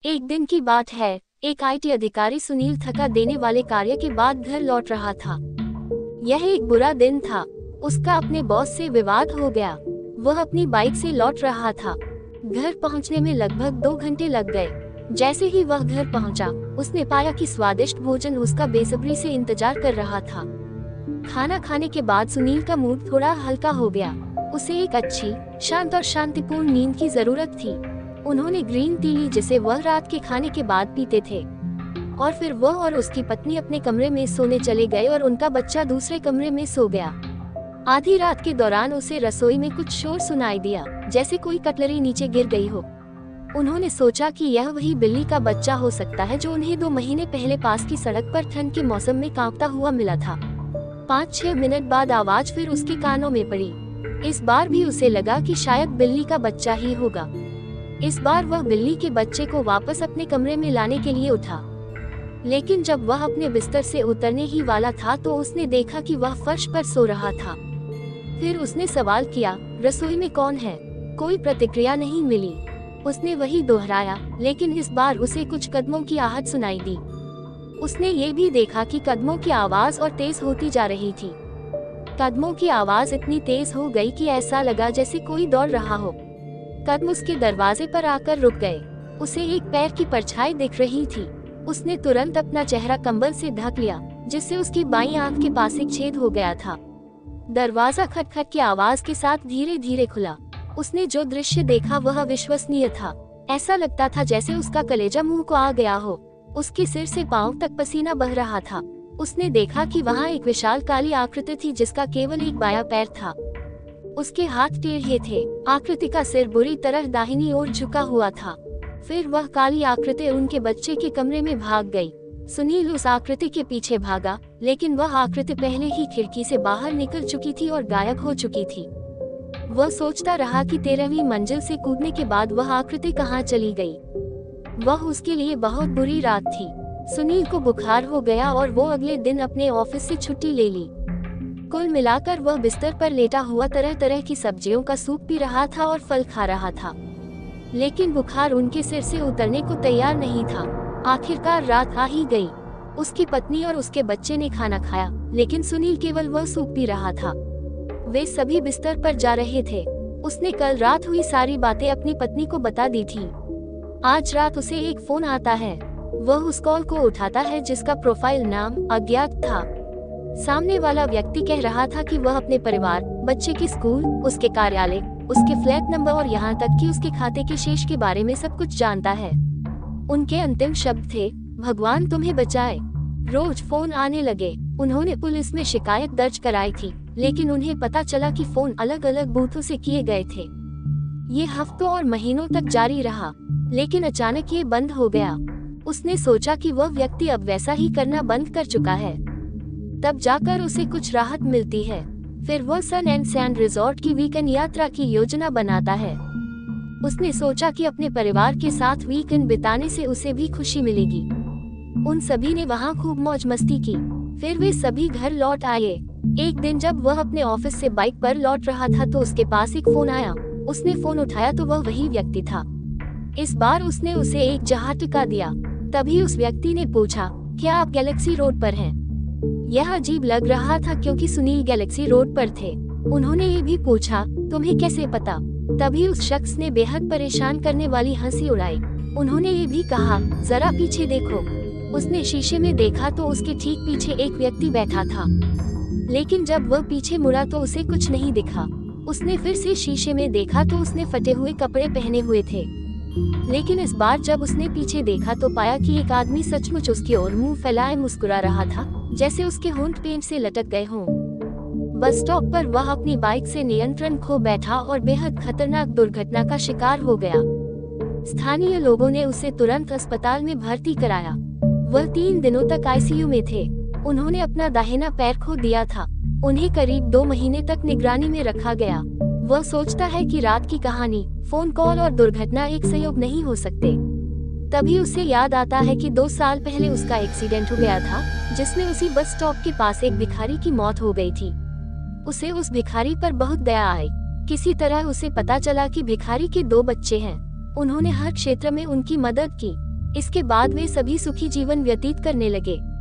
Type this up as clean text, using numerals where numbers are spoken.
एक दिन की बात है। एक आईटी अधिकारी सुनील थका देने वाले कार्य के बाद घर लौट रहा था। यह एक बुरा दिन था। उसका अपने बॉस से विवाद हो गया। वह अपनी बाइक से लौट रहा था। घर पहुंचने में लगभग 2 घंटे लग गए। जैसे ही वह घर पहुंचा, उसने पाया कि स्वादिष्ट भोजन उसका बेसब्री से इंतजार कर रहा था। खाना खाने के बाद सुनील का मूड थोड़ा हल्का हो गया। उसे एक अच्छी, शांत और शांतिपूर्ण नींद की जरूरत थी। उन्होंने ग्रीन टी ली जिसे वह रात के खाने के बाद पीते थे, और फिर वह और उसकी पत्नी अपने कमरे में सोने चले गए और उनका बच्चा दूसरे कमरे में सो गया। आधी रात के दौरान उसे रसोई में कुछ शोर सुनाई दिया, जैसे कोई कटलरी नीचे गिर गई हो। उन्होंने सोचा कि यह वही बिल्ली का बच्चा हो सकता है जो उन्हें 2 महीने पहले पास की सड़क पर ठंड के मौसम में कांपता हुआ मिला था। 5-6 मिनट बाद आवाज फिर उसके कानों में पड़ी। इस बार भी उसे लगा कि शायद बिल्ली का बच्चा ही होगा। इस बार वह बिल्ली के बच्चे को वापस अपने कमरे में लाने के लिए उठा, लेकिन जब वह अपने बिस्तर से उतरने ही वाला था तो उसने देखा कि वह फर्श पर सो रहा था। फिर उसने सवाल किया, रसोई में कौन है? कोई प्रतिक्रिया नहीं मिली। उसने वही दोहराया, लेकिन इस बार उसे कुछ कदमों की आहट सुनाई दी। उसने ये भी देखा कि कदमों की आवाज और तेज होती जा रही थी। कदमों की आवाज इतनी तेज हो गई कि ऐसा लगा जैसे कोई दौड़ रहा हो। कदम उसके दरवाजे पर आकर रुक गए। उसे एक पैर की परछाई दिख रही थी। उसने तुरंत अपना चेहरा कंबल से ढक लिया, जिससे उसकी बाईं आंख के पास एक छेद हो गया था। दरवाजा खटखट की आवाज के साथ धीरे धीरे खुला। उसने जो दृश्य देखा वह अविश्वसनीय था। ऐसा लगता था जैसे उसका कलेजा मुंह को आ गया हो। उसके सिर से पांव तक पसीना बह रहा था। उसने देखा कि वहां एक विशाल काली आकृति थी जिसका केवल एक बायां पैर था। उसके हाथ टेढ़े थे। आकृति का सिर बुरी तरह दाहिनी ओर झुका हुआ था। फिर वह काली आकृति उनके बच्चे के कमरे में भाग गई। सुनील उस आकृति के पीछे भागा, लेकिन वह आकृति पहले ही खिड़की से बाहर निकल चुकी थी और गायब हो चुकी थी। वह सोचता रहा कि 13वीं मंजिल से कूदने के बाद वह आकृति कहाँ चली गई। वह उसके लिए बहुत बुरी रात थी। सुनील को बुखार हो गया और वो अगले दिन अपने ऑफिस से छुट्टी ले ली। कुल मिलाकर वह बिस्तर पर लेटा हुआ तरह तरह की सब्जियों का सूप पी रहा था और फल खा रहा था, लेकिन बुखार उनके सिर से उतरने को तैयार नहीं था। आखिरकार रात आ ही गई। उसकी पत्नी और उसके बच्चे ने खाना खाया, लेकिन सुनील केवल वह सूप पी रहा था। वे सभी बिस्तर पर जा रहे थे। उसने कल रात हुई सारी बातें अपनी पत्नी को बता दी थी। आज रात उसे एक फोन आता है। वह उस कॉल को उठाता है जिसका प्रोफाइल नाम अज्ञात था। सामने वाला व्यक्ति कह रहा था कि वह अपने परिवार, बच्चे के स्कूल, उसके कार्यालय, उसके फ्लैट नंबर और यहाँ तक कि उसके खाते के शेष के बारे में सब कुछ जानता है। उनके अंतिम शब्द थे, भगवान तुम्हें बचाए। रोज फोन आने लगे। उन्होंने पुलिस में शिकायत दर्ज कराई थी, लेकिन उन्हें पता चला कि फोन अलग अलग बूथों से किए गए थे। ये हफ्तों और महीनों तक जारी रहा, लेकिन अचानक ये बंद हो गया। उसने सोचा कि वह व्यक्ति अब वैसा ही करना बंद कर चुका है। तब जाकर उसे कुछ राहत मिलती है। फिर वह सन एंड सैंड रिजॉर्ट की वीकेंड यात्रा की योजना बनाता है। उसने सोचा कि अपने परिवार के साथ वीकेंड बिताने से उसे भी खुशी मिलेगी। उन सभी ने वहां खूब मौज मस्ती की। फिर वे सभी घर लौट आए। एक दिन जब वह अपने ऑफिस से बाइक पर लौट रहा था तो उसके पास एक फोन आया। उसने फोन उठाया तो वह वही व्यक्ति था। इस बार उसने उसे एक जहाज टिका दिया। तभी उस व्यक्ति ने पूछा, क्या आप गैलेक्सी रोड पर हैं? यह अजीब लग रहा था क्योंकि सुनील गैलेक्सी रोड पर थे। उन्होंने ये भी पूछा, तुम्हें कैसे पता? तभी उस शख्स ने बेहद परेशान करने वाली हंसी उड़ाई। उन्होंने ये भी कहा, जरा पीछे देखो। उसने शीशे में देखा तो उसके ठीक पीछे एक व्यक्ति बैठा था, लेकिन जब वह पीछे मुड़ा तो उसे कुछ नहीं दिखा। उसने फिर से शीशे में देखा तो उसने फटे हुए कपड़े पहने हुए थे, लेकिन इस बार जब उसने पीछे देखा तो पाया कि एक आदमी सचमुच उसकी ओर मुंह फैलाए मुस्कुरा रहा था, जैसे उसके होंठ पेंट से लटक गए हों। बस स्टॉप पर वह अपनी बाइक से नियंत्रण खो बैठा और बेहद खतरनाक दुर्घटना का शिकार हो गया। स्थानीय लोगों ने उसे तुरंत अस्पताल में भर्ती कराया। वह 3 दिनों तक आईसीयू में थे। उन्होंने अपना दाहिना पैर खो दिया था। उन्हें करीब 2 महीने तक निगरानी में रखा गया। वह सोचता है कि रात की कहानी, फोन कॉल और दुर्घटना एक संयोग नहीं हो सकते। तभी उसे याद आता है कि 2 साल पहले उसका एक्सीडेंट हो गया था, जिसमें उसी बस स्टॉप के पास एक भिखारी की मौत हो गई थी। उसे उस भिखारी पर बहुत दया आई। किसी तरह उसे पता चला कि भिखारी के 2 बच्चे हैं। उन्होंने हर क्षेत्र में उनकी मदद की। इसके बाद वे सभी सुखी जीवन व्यतीत करने लगे।